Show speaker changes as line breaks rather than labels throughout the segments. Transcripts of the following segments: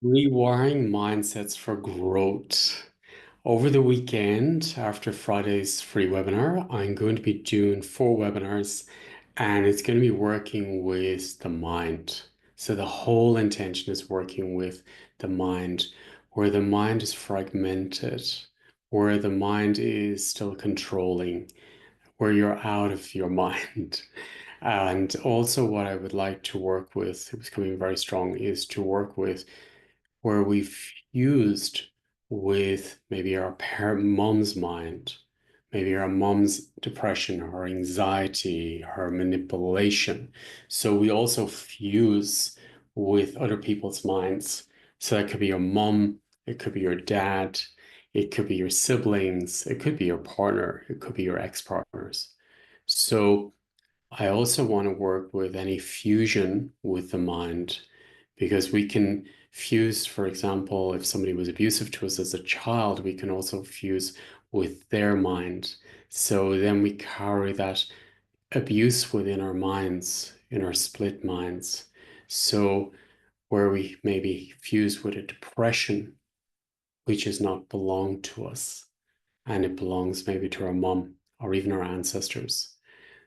Rewiring mindsets for growth. Over the weekend, after Friday's free webinar, I'm going to be doing 4 webinars and it's going to be working with the mind. So the whole intention is working with the mind, where the mind is fragmented, where the mind is still controlling, where you're out of your mind. And also, what I would like to work with, it was coming very strong, is to work with where we've fused with maybe our parent mom's mind, maybe our mom's depression, her anxiety, her manipulation. So we also fuse with other people's minds. So that could be your mom, it could be your dad, it could be your siblings, it could be your partner, it could be your ex-partners. So I also want to work with any fusion with the mind because we can fuse, for example, if somebody was abusive to us as a child, we can also fuse with their mind. So then we carry that abuse within our minds, in our split minds. So where we maybe fuse with a depression, which does not belong to us, and it belongs maybe to our mom or even our ancestors.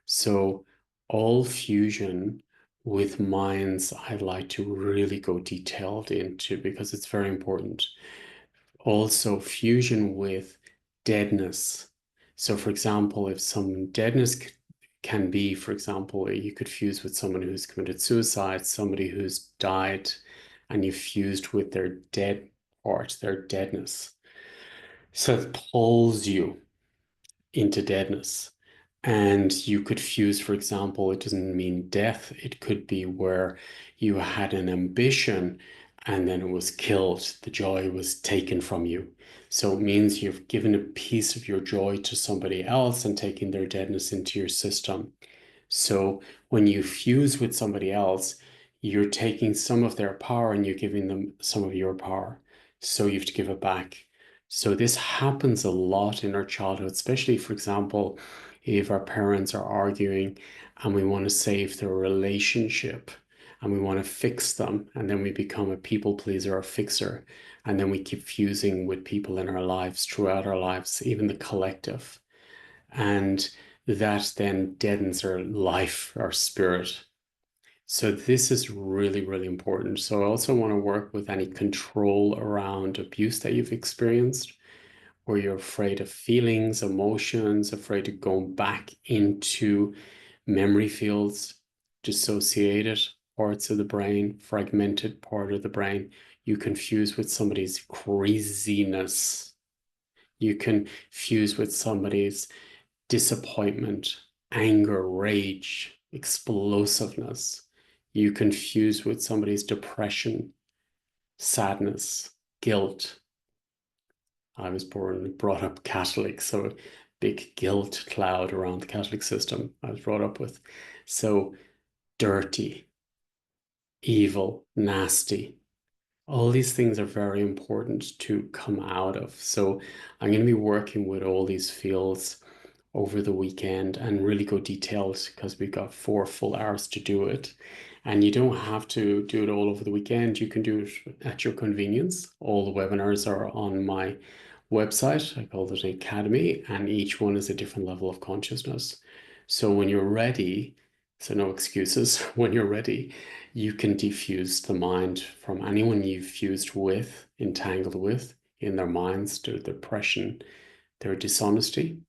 So all fusion with minds, I'd like to really go detailed into because it's very important. Also, fusion with deadness. So, for example, if some deadness can be, for example, you could fuse with someone who's committed suicide, somebody who's died, and you fused with their dead part, their deadness. So it pulls you into deadness. And you could fuse, for example, it doesn't mean death. It could be where you had an ambition and then it was killed. The joy was taken from you. So it means you've given a piece of your joy to somebody else and taken their deadness into your system. So when you fuse with somebody else, you're taking some of their power and you're giving them some of your power. So you have to give it back. So this happens a lot in our childhood, especially, for example, if our parents are arguing and we want to save their relationship and we want to fix them, and then we become a people pleaser or fixer, and then we keep fusing with people in our lives throughout our lives, even the collective. And that then deadens our life, our spirit. So this is really, really important. So I also want to work with any control around abuse that you've experienced, where you're afraid of feelings, emotions, afraid of going back into memory fields, dissociated parts of the brain, fragmented part of the brain. You can fuse with somebody's craziness. You can fuse with somebody's disappointment, anger, rage, explosiveness. You confuse with somebody's depression, sadness, guilt. I was brought up Catholic, so big guilt cloud around the Catholic system I was brought up with. So dirty, evil, nasty. All these things are very important to come out of. So I'm going to be working with all these fields over the weekend and really go detailed because we've got 4 full hours to do it. And you don't have to do it all over the weekend. You can do it at your convenience. All the webinars are on my website. I call it an academy, and each one is a different level of consciousness. So when you're ready, so no excuses, when you're ready, you can defuse the mind from anyone you've fused with, entangled with in their minds, their depression, their dishonesty,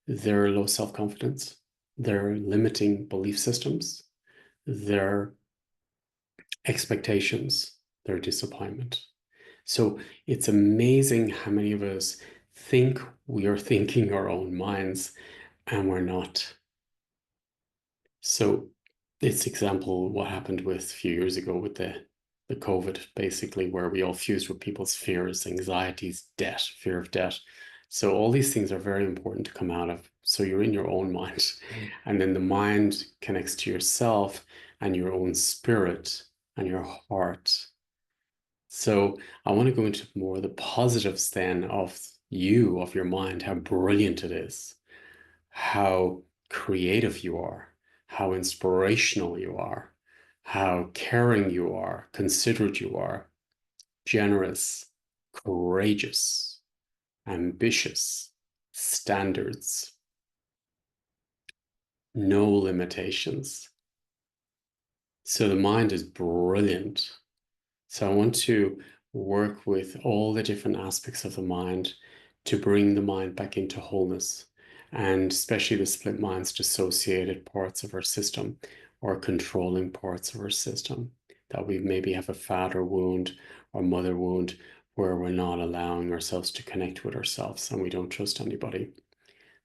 their low self-confidence, their limiting belief systems, their expectations, their disappointment. So it's amazing how many of us think we are thinking our own minds and we're not. So it's example what happened with a few years ago with the COVID, basically, where we all fused with people's fears, anxieties, debt, fear of debt. So all these things are very important to come out of. So you're in your own mind, and then the mind connects to yourself and your own spirit and your heart. So I want to go into more of the positives then of you, of your mind, how brilliant it is, how creative you are, how inspirational you are, how caring you are, considerate you are. generous, courageous, ambitious, standards, no limitations. So the mind is brilliant. So I want to work with all the different aspects of the mind to bring the mind back into wholeness, and especially the split minds, dissociated parts of our system or controlling parts of our system, that we maybe have a father wound or mother wound where we're not allowing ourselves to connect with ourselves and we don't trust anybody.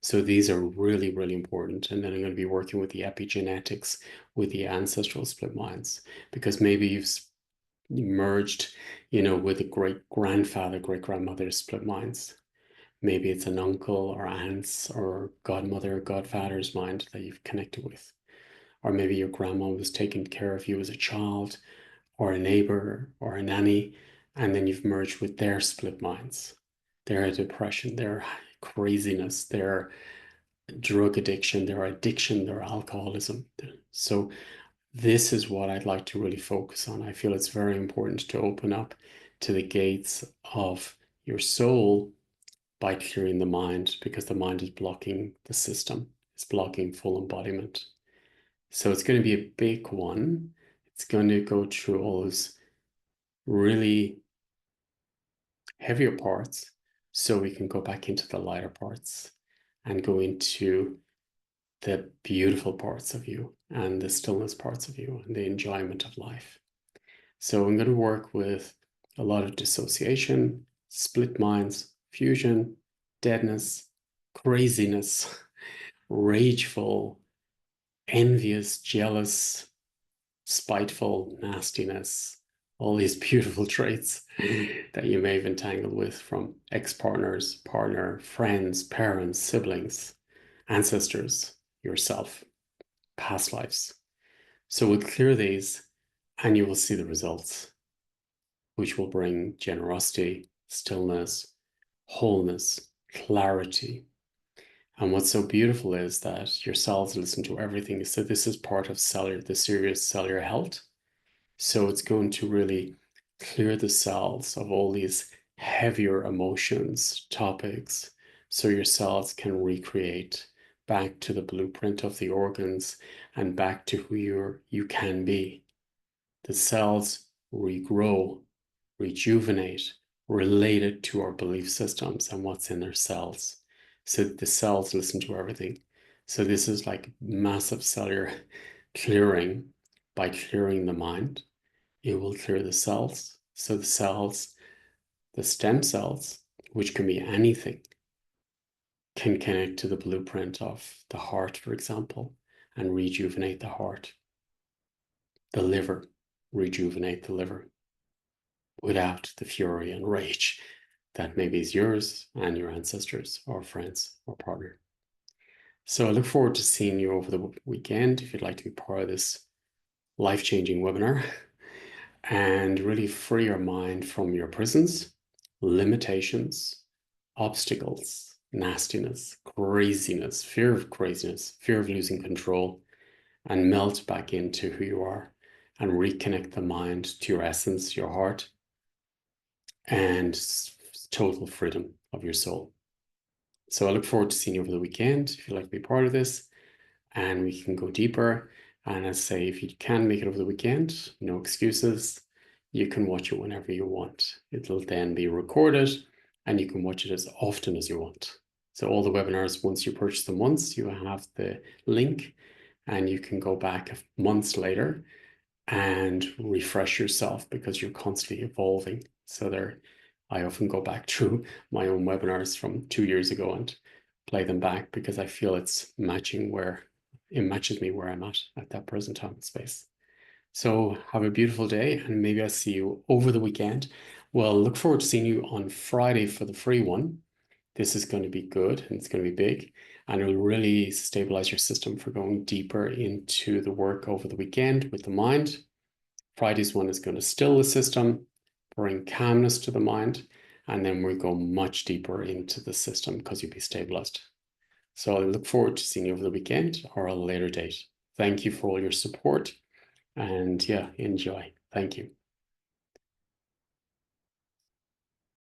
So these are really, really important. And then I'm going to be working with the epigenetics, with the ancestral split minds, because maybe you've merged, with a great grandfather, great grandmother's split minds. Maybe it's an uncle or aunt's or godmother, godfather's mind that you've connected with. Or maybe your grandma was taking care of you as a child, or a neighbor or a nanny, and then you've merged with their split minds, their depression, their craziness, their drug addiction, their addiction, their alcoholism. So this is what I'd like to really focus on. I feel it's very important to open up to the gates of your soul by clearing the mind, because the mind is blocking the system. It's blocking full embodiment. So it's going to be a big one. It's going to go through all those really heavier parts so we can go back into the lighter parts and go into the beautiful parts of you and the stillness parts of you and the enjoyment of life. So I'm going to work with a lot of dissociation, split minds, fusion, deadness, craziness, rageful, envious, jealous, spiteful, nastiness, all these beautiful traits that you may have entangled with from ex-partners, partner, friends, parents, siblings, ancestors, yourself, past lives. So we'll clear these and you will see the results, which will bring generosity, stillness, wholeness, clarity. And what's so beautiful is that your cells listen to everything. So this is part of the serious cellular health. So it's going to really clear the cells of all these heavier emotions, topics, so your cells can recreate back to the blueprint of the organs and back to who you can be. The cells regrow, rejuvenate, related to our belief systems and what's in their cells. So the cells listen to everything. So this is like massive cellular clearing. By clearing the mind, it will clear the cells. So the cells, the stem cells, which can be anything, can connect to the blueprint of the heart, for example, and rejuvenate the heart. The liver, rejuvenate the liver without the fury and rage that maybe is yours and your ancestors or friends or partner. So I look forward to seeing you over the weekend if you'd like to be part of this life-changing webinar and really free your mind from your prisons, limitations, obstacles, nastiness, craziness, fear of losing control, and melt back into who you are and reconnect the mind to your essence, your heart, and total freedom of your soul. So I look forward to seeing you over the weekend if you'd like to be part of this, and we can go deeper. And as I say, if you can make it over the weekend, no excuses. You can watch it whenever you want. It'll then be recorded and you can watch it as often as you want. So all the webinars, once you purchase them once, you have the link and you can go back months later and refresh yourself because you're constantly evolving. So I often go back through my own webinars from 2 years ago and play them back because I feel it matches me where I'm at that present time and space. So have a beautiful day and maybe I'll see you over the weekend. Well, look forward to seeing you on Friday for the free one. This is going to be good and it's going to be big and it will really stabilize your system for going deeper into the work over the weekend with the mind. Friday's one is going to still the system, bring calmness to the mind, and then we go much deeper into the system because you'll be stabilized. So I look forward to seeing you over the weekend or a later date. Thank you for all your support and yeah, enjoy. Thank you.